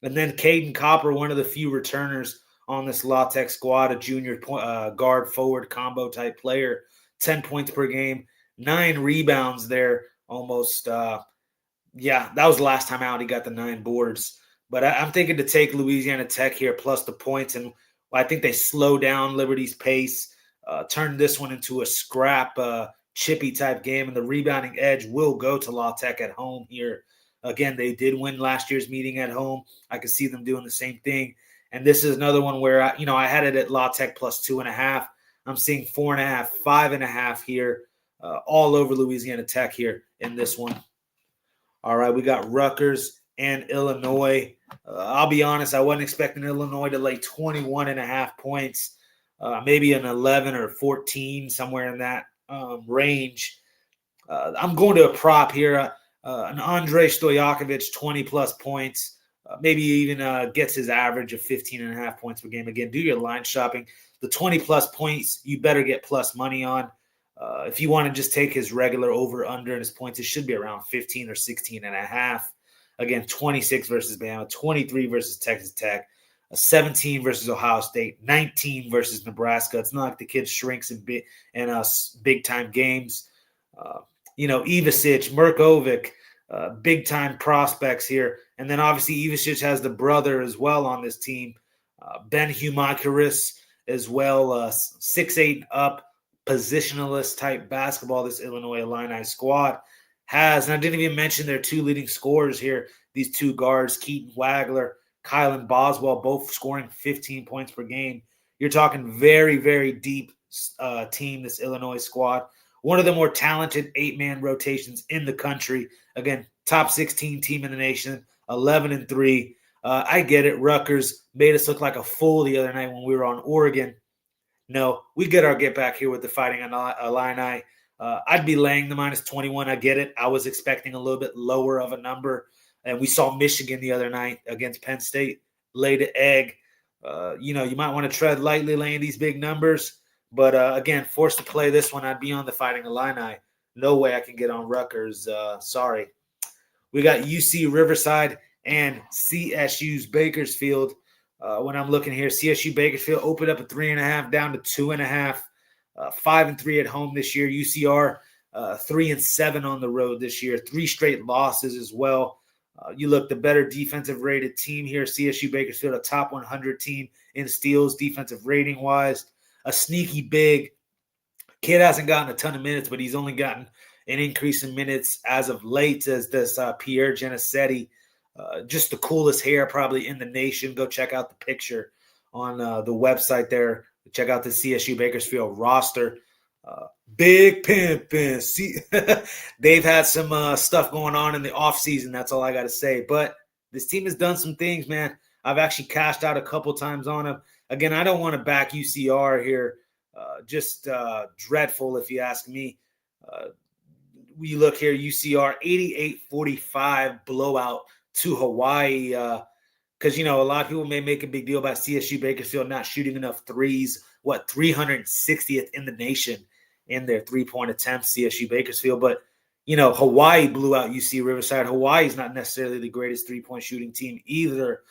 And then Caden Copper, one of the few returners on this La Tech squad, a junior guard forward combo type player, 10 points per game, 9 rebounds there almost. That was the last time out he got the 9 boards. But I'm thinking to take Louisiana Tech here plus the points, and I think they slow down Liberty's pace, turn this one into a scrap, chippy type game, and the rebounding edge will go to La Tech at home here. Again, they did win last year's meeting at home. I could see them doing the same thing. And this is another one where, I had it at La Tech plus 2.5. I'm seeing 4.5, 5.5 here, all over Louisiana Tech here in this one. All right, we got Rutgers and Illinois. I'll be honest, I wasn't expecting Illinois to lay 21.5 points, maybe an 11 or 14, somewhere in that range. I'm going to a prop here, an Andre Stojakovic, 20-plus points, maybe even gets his average of 15.5 points per game. Again, do your line shopping. The 20-plus points, you better get plus money on. If you want to just take his regular over-under and his points, it should be around 15 or 16.5. Again, 26 versus Bama, 23 versus Texas Tech, 17 versus Ohio State, 19 versus Nebraska. It's not like the kid shrinks in big-time games. Ivasic, Murkovic, big-time prospects here. And then obviously Ivasic has the brother as well on this team, Ben Humakaris as well, 6'8" up, positionalist type basketball this Illinois Illini squad has. And I didn't even mention their 2 leading scorers here, these 2 guards, Keaton Wagler, Kylan Boswell, both scoring 15 points per game. You're talking very, very deep team, this Illinois squad. One of the more talented 8-man rotations in the country. Again, top 16 team in the nation, 11-3. I get it. Rutgers made us look like a fool the other night when we were on Oregon. No, we get our get back here with the Fighting Illini. I'd be laying the minus 21. I get it. I was expecting a little bit lower of a number. And we saw Michigan the other night against Penn State lay the egg. You might want to tread lightly laying these big numbers. But, again, forced to play this one, I'd be on the Fighting Illini. No way I can get on Rutgers. Sorry. We got UC Riverside and CSU's Bakersfield. When I'm looking here, CSU Bakersfield opened up at 3.5, down to 2.5. 5-3 at home this year. UCR 3-7 on the road this year. 3 straight losses as well. You look the better defensive rated team here. CSU Bakersfield, a top 100 team in steals defensive rating wise. A sneaky big kid, hasn't gotten a ton of minutes, but he's only gotten an increase in minutes as of late, as this Pierre Genesetti. Just the coolest hair probably in the nation. Go check out the picture on the website there. Check out the CSU Bakersfield roster. Big pimpin'. See, they've had some stuff going on in the offseason. That's all I got to say. But this team has done some things, man. I've actually cashed out a couple times on them. Again, I don't want to back UCR here. Just dreadful, if you ask me. We look here, UCR 88-45 blowout to Hawaii. Because, a lot of people may make a big deal about CSU Bakersfield not shooting enough threes. 360th in the nation in their three-point attempts, CSU Bakersfield. But, Hawaii blew out UC Riverside. Hawaii's not necessarily the greatest three-point shooting team either.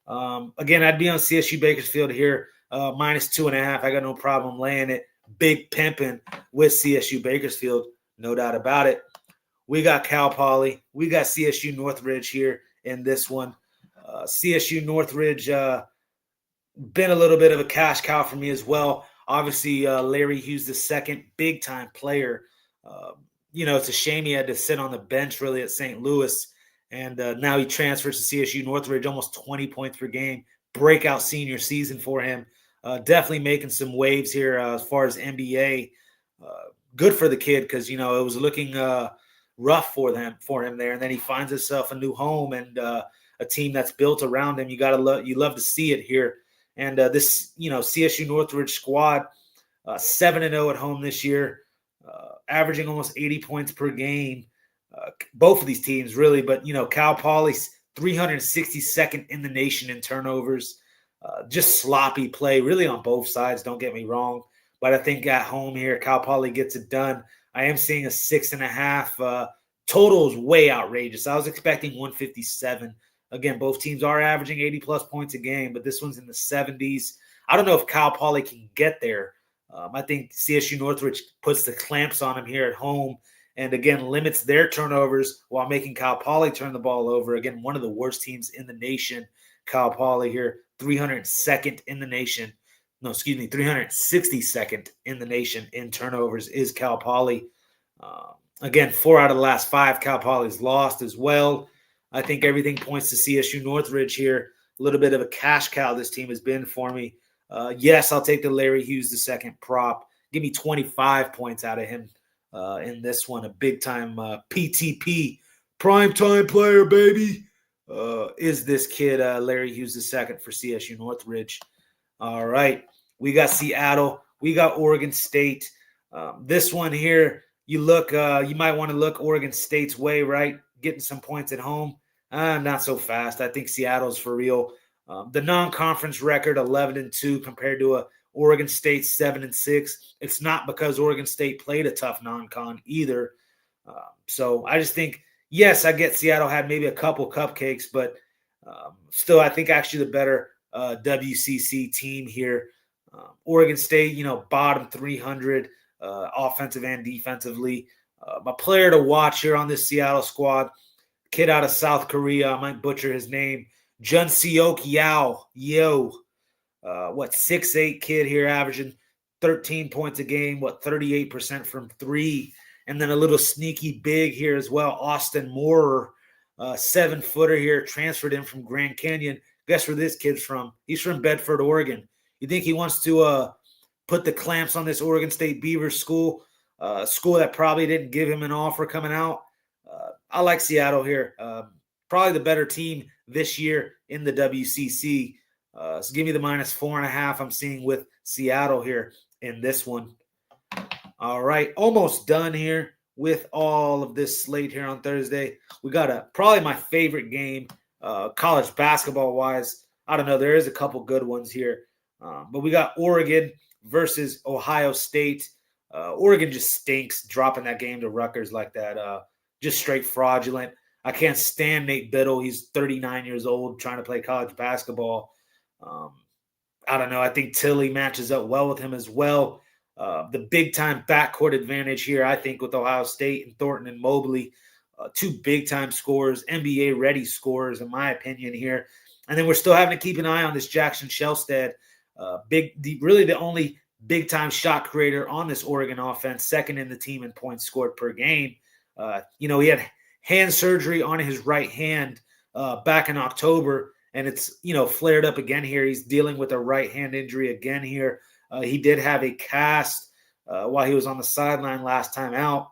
Again, I'd be on CSU Bakersfield here, -2.5. I got no problem laying it. Big pimping with CSU Bakersfield, no doubt about it. We got Cal Poly. We got CSU Northridge here in this one. CSU Northridge been a little bit of a cash cow for me as well. Obviously, Larry Hughes, the second big-time player. It's a shame he had to sit on the bench really at St. Louis, and now he transfers to CSU Northridge, almost 20 points per game. Breakout senior season for him. Definitely making some waves here as far as NBA. Good for the kid because, it was looking rough for him there, and then he finds himself a new home and a team that's built around him. You love to see it here. And this, CSU Northridge squad, 7-0 at home this year, averaging almost 80 points per game. Both of these teams, really. But, Cal Poly's 362nd in the nation in turnovers. Just sloppy play, really, on both sides, don't get me wrong. But I think at home here, Cal Poly gets it done. I am seeing a 6.5. Total is way outrageous. I was expecting 157. Again, both teams are averaging 80-plus points a game, but this one's in the 70s. I don't know if Cal Poly can get there. I think CSU Northridge puts the clamps on them here at home and, again, limits their turnovers while making Cal Poly turn the ball over. Again, one of the worst teams in the nation, Cal Poly here, 302nd in the nation. 362nd in the nation in turnovers is Cal Poly. Again, 4 out of the last 5 Cal Poly's lost as well. I think everything points to CSU Northridge here. A little bit of a cash cow this team has been for me. Yes, I'll take the Larry Hughes the second prop. Give me 25 points out of him in this one. A big-time PTP, prime-time player, baby, is this kid, Larry Hughes the second for CSU Northridge. All right. We got Seattle. We got Oregon State. This one here, you might want to look Oregon State's way, right? Getting some points at home. Not so fast. I think Seattle's for real. The non-conference record, 11-2 compared to a Oregon State 7-6. It's not because Oregon State played a tough non-con either. So I just think, yes, I get Seattle had maybe a couple cupcakes, but still I think actually the better WCC team here. Oregon State, bottom 300 offensive and defensively. My player to watch here on this Seattle squad, kid out of South Korea, I might butcher his name, Junseok Yao. 6'8" kid here, averaging 13 points a game, 38% from 3. And then a little sneaky big here as well, Austin Moorer, 7-footer here, transferred in from Grand Canyon. Guess where this kid's from? He's from Bedford, Oregon. You think he wants to put the clamps on this Oregon State Beavers school that probably didn't give him an offer coming out? I like Seattle here. Probably the better team this year in the WCC. So give me the -4.5 I'm seeing with Seattle here in this one. All right, almost done here with all of this slate here on Thursday. We got probably my favorite game, college basketball-wise. I don't know. There is a couple good ones here. But we got Oregon versus Ohio State. Oregon just stinks dropping that game to Rutgers like that. Just straight fraudulent. I can't stand Nate Biddle. He's 39 years old trying to play college basketball. I don't know. I think Tilly matches up well with him as well. The big-time backcourt advantage here, I think, with Ohio State and Thornton and Mobley. Two big-time scorers, NBA-ready scorers, in my opinion here. And then we're still having to keep an eye on this Jackson Shelstad. Really the only big-time shot creator on this Oregon offense, second in the team in points scored per game. He had hand surgery on his right hand back in October, and it's, flared up again here. He's dealing with a right hand injury again here. He did have a cast while he was on the sideline last time out.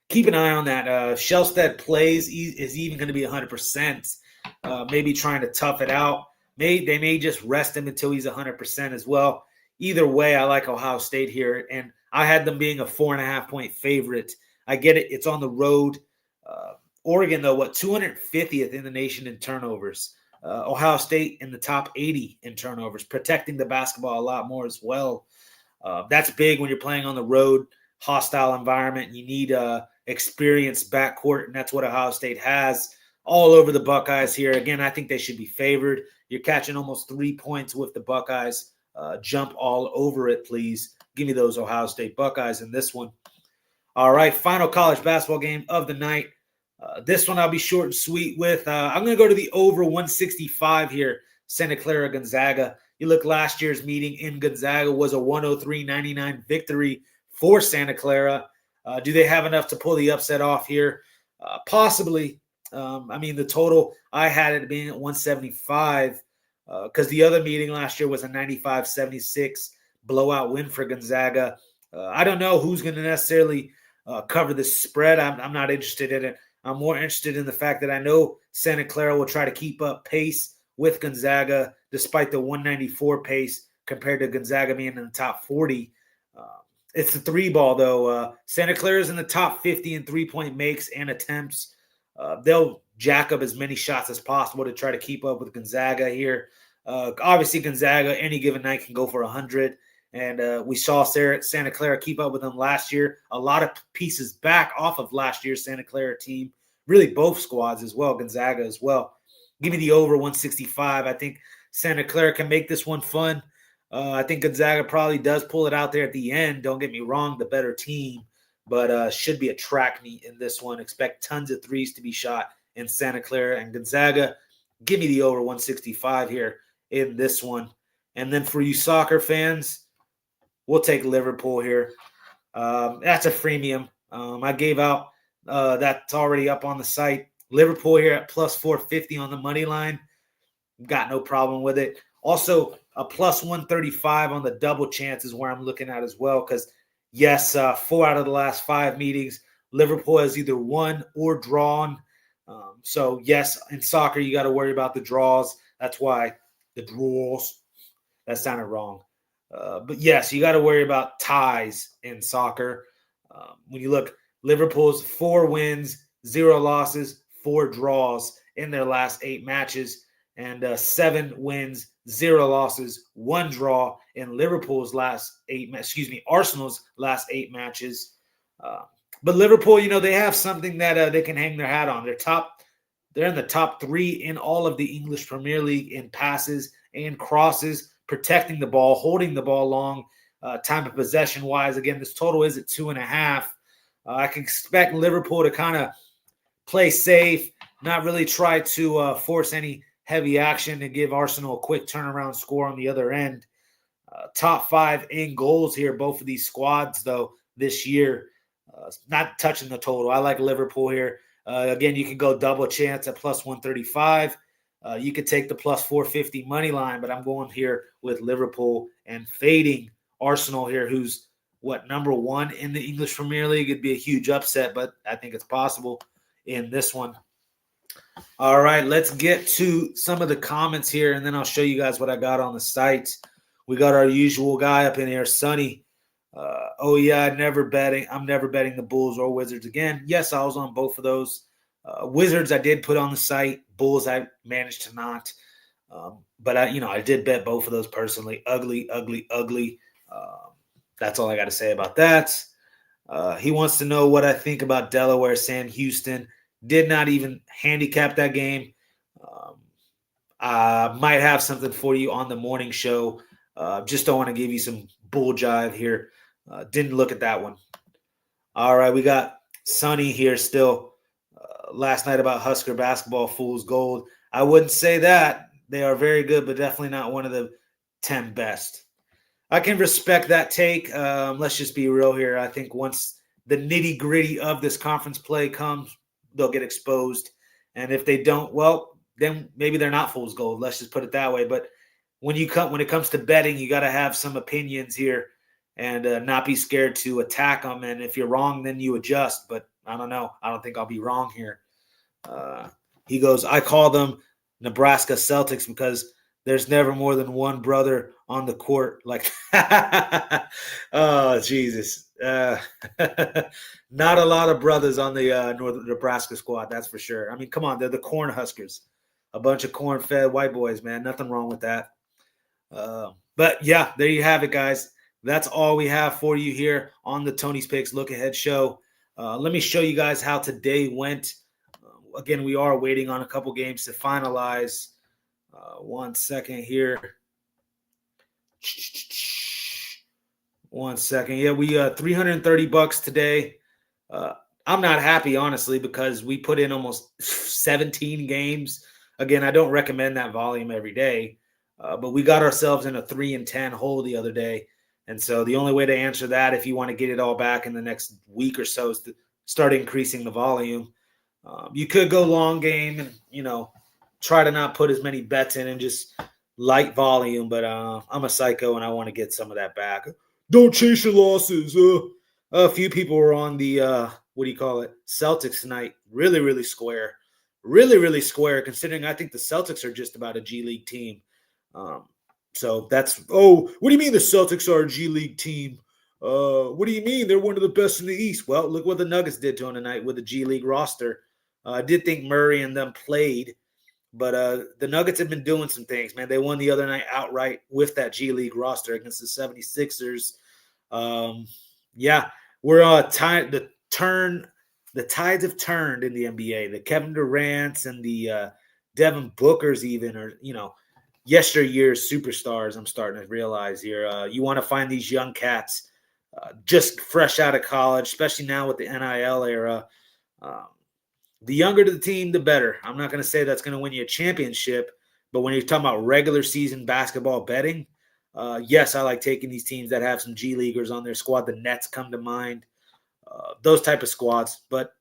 Keep an eye on that. Shelstad plays, is even going to be 100%, maybe trying to tough it out. They may just rest him until he's 100% as well. Either way, I like Ohio State here, and I had them being a 4.5-point favorite. I get it. It's on the road. Oregon, though, 250th in the nation in turnovers. Ohio State in the top 80 in turnovers, protecting the basketball a lot more as well. That's big when you're playing on the road, hostile environment. You need experienced backcourt, and that's what Ohio State has all over the Buckeyes here. Again, I think they should be favored. You're catching almost 3 points with the Buckeyes. Jump all over it, please. Give me those Ohio State Buckeyes in this one. All right, final college basketball game of the night. This one I'll be short and sweet with. I'm going to go to the over 165 here, Santa Clara Gonzaga. You look, last year's meeting in Gonzaga was a 103-99 victory for Santa Clara. Do they have enough to pull the upset off here? Possibly. The total, I had it being at 175 because the other meeting last year was a 95-76 blowout win for Gonzaga. I don't know who's going to necessarily cover this spread. I'm not interested in it. I'm more interested in the fact that I know Santa Clara will try to keep up pace with Gonzaga despite the 194 pace compared to Gonzaga being in the top 40. It's the three ball, though. Santa Clara is in the top 50 in three-point makes and attempts. They'll jack up as many shots as possible to try to keep up with Gonzaga here. Obviously, Gonzaga, any given night, can go for 100. And we saw Santa Clara keep up with them last year. A lot of pieces back off of last year's Santa Clara team. Really both squads as well, Gonzaga as well. Give me the over 165. I think Santa Clara can make this one fun. I think Gonzaga probably does pull it out there at the end. Don't get me wrong, the better team. But should be a track meet in this one. Expect tons of threes to be shot in Santa Clara and Gonzaga. Give me the over 165 here in this one. And then for you soccer fans, we'll take Liverpool here. That's a freemium. I gave out that's already up on the site. Liverpool here at plus 450 on the money line. Got no problem with it. Also, a plus 135 on the double chance is where I'm looking at as well because, yes, 4 out of the last 5 meetings, Liverpool has either won or drawn. So, yes, in soccer, you got to worry about the draws. That's why the draws. That sounded wrong. But, yes, you got to worry about ties in soccer. When you look, Liverpool's 4 wins, 0 losses, 4 draws in their last 8 matches, and 7 wins, 0 losses, 1 draw in Liverpool's last 8 Arsenal's last 8 matches. But Liverpool, they have something that they can hang their hat on. They're in the top 3 in all of the English Premier League in passes and crosses, protecting the ball, holding the ball long, time of possession wise. Again, this total is at 2.5. I can expect Liverpool to kind of play safe, not really try to force any heavy action and give Arsenal a quick turnaround score on the other end. Top 5 in goals here, both of these squads, though, this year. Not touching the total. I like Liverpool here. Again, you can go double chance at plus 135. You could take the plus 450 money line, but I'm going here with Liverpool and fading Arsenal here, who's, number 1 in the English Premier League. It'd be a huge upset, but I think it's possible in this one. All right, let's get to some of the comments here, and then I'll show you guys what I got on the site. We got our usual guy up in here, Sonny. I'm never betting the Bulls or Wizards again. Yes, I was on both of those. Wizards I did put on the site. Bulls I managed to not. But I did bet both of those personally. Ugly. That's all I got to say about that. He wants to know what I think about Delaware, Sam Houston. Did not even handicap that game. Might have something for you on the morning show. Just don't want to give you some bull jive here. Didn't look at that one. All right, we got Sonny here still. Last night about Husker basketball, fool's gold. I wouldn't say that. They are very good, but definitely not one of the 10 best. I can respect that take. Let's just be real here. I think once the nitty gritty of this conference play comes, they'll get exposed. And if they don't, well, then maybe they're not fool's gold. Let's just put it that way. But when it comes to betting, you got to have some opinions here and not be scared to attack them. And if you're wrong, then you adjust. But I don't know. I don't think I'll be wrong here. He goes, I call them Nebraska Celtics because there's never more than one brother on the court. Like, oh, Jesus. Not a lot of brothers on the Northern Nebraska squad, that's for sure. I mean, come on, they're the Corn Huskers. A bunch of corn-fed white boys, man. Nothing wrong with that. But, yeah, there you have it, guys. That's all we have for you here on the Tony's Picks Look Ahead show. Let me show you guys how today went. Again, we are waiting on a couple games to finalize. 1 second here. 1 second. Yeah, we $330 today. I'm not happy, honestly, because we put in almost 17 games. Again, I don't recommend that volume every day, but we got ourselves in a 3-10 hole the other day. And so the only way to answer that, if you want to get it all back in the next week or so, is to start increasing the volume. You could go long game and, try to not put as many bets in and just light volume. But I'm a psycho and I want to get some of that back. Don't chase your losses. A few people were on the, Celtics tonight. Really, really square. Really, really square, considering I think the Celtics are just about a G League team. So that's, what do you mean the Celtics are a G League team? What do you mean they're one of the best in the East? Well, look what the Nuggets did to them tonight with the G League roster. I did think Murray and them played, but the Nuggets have been doing some things, man. They won the other night outright with that G League roster against the 76ers. We're the tides have turned in the NBA. The Kevin Durant's and the Devin Booker's even are, yesteryear's superstars. I'm starting to realize here. You want to find these young cats just fresh out of college, especially now with the NIL era. The younger the team, the better. I'm not going to say that's going to win you a championship, but when you're talking about regular season basketball betting, yes, I like taking these teams that have some G Leaguers on their squad. The Nets come to mind, those type of squads. But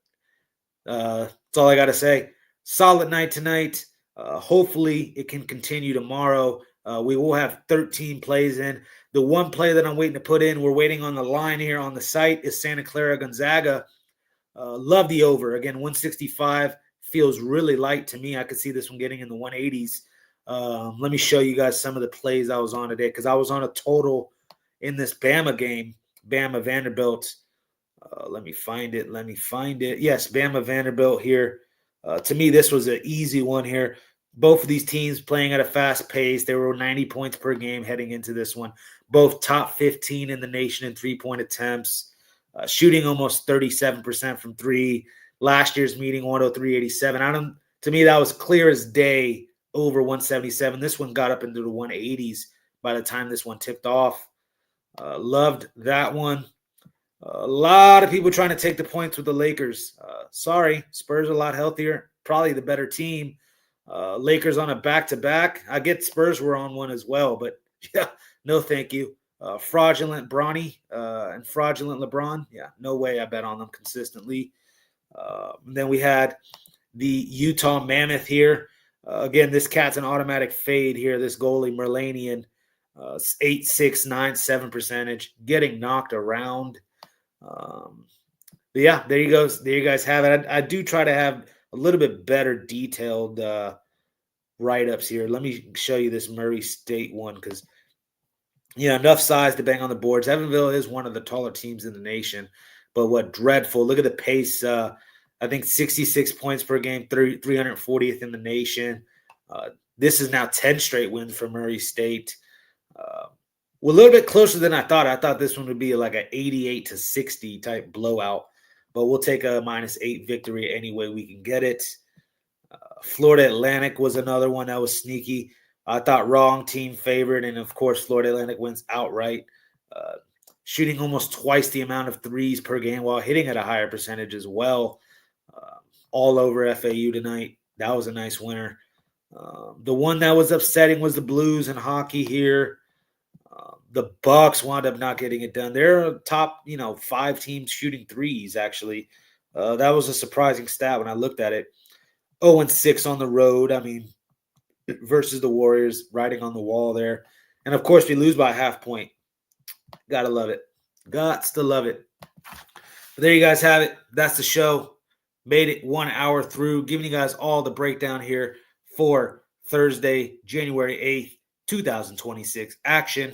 that's all I got to say. Solid night tonight. Hopefully it can continue tomorrow. We will have 13 plays in. The one play that I'm waiting to put in, we're waiting on the line here on the site, is Santa Clara Gonzaga. Love the over. Again, 165 feels really light to me. I could see this one getting in the 180s. Let me show you guys some of the plays I was on today, because I was on a total in this Bama game, Bama Vanderbilt. Let me find it. Yes, Bama Vanderbilt here. To me, this was an easy one here. Both of these teams playing at a fast pace. They were 90 points per game heading into this one. Both top 15 in the nation in three-point attempts. Shooting almost 37% from three. Last year's meeting, 103.87. To me, that was clear as day over 177. This one got up into the 180s by the time this one tipped off. Loved that one. A lot of people trying to take the points with the Lakers. Sorry, Spurs are a lot healthier. Probably the better team. Lakers on a back-to-back. I get Spurs were on one as well, but yeah, no thank you. Fraudulent Bronny and fraudulent LeBron. Yeah, no way I bet on them consistently. Then we had the Utah Mammoth here. Again, this cat's an automatic fade here. This goalie, Merlanian, 8.697 percentage, getting knocked around. But yeah, there you go. There you guys have it. I do try to have a little bit better detailed write-ups here. Let me show you this Murray State one, because enough size to bang on the boards. Evansville is one of the taller teams in the nation, but what dreadful. Look at the pace. I think 66 points per game, 340th in the nation. This is now 10 straight wins for Murray State. A little bit closer than I thought. I thought this one would be like an 88-60 type blowout, but we'll take a -8 victory any way we can get it. Florida Atlantic was another one that was sneaky. I thought wrong team favored, and of course, Florida Atlantic wins outright, shooting almost twice the amount of threes per game while hitting at a higher percentage as well. Uh, all over FAU tonight. That was a nice winner. The one that was upsetting was the Blues in hockey here. The Bucks wound up not getting it done. They're top, 5 teams shooting threes. Actually, that was a surprising stat when I looked at it. 0-6 on the road. I mean, versus the Warriors, writing on the wall there. And of course, we lose by a half point. Gotta love it. Gots to love it. But there you guys have it. That's the show. Made it 1 hour through, giving you guys all the breakdown here for Thursday, January 8th, 2026 action.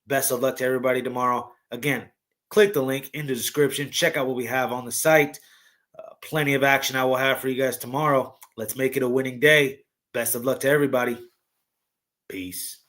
Best of luck to everybody tomorrow. Again, click the link in the description. Check out what we have on the site. Plenty of action I will have for you guys tomorrow. Let's make it a winning day. Best of luck to everybody. Peace.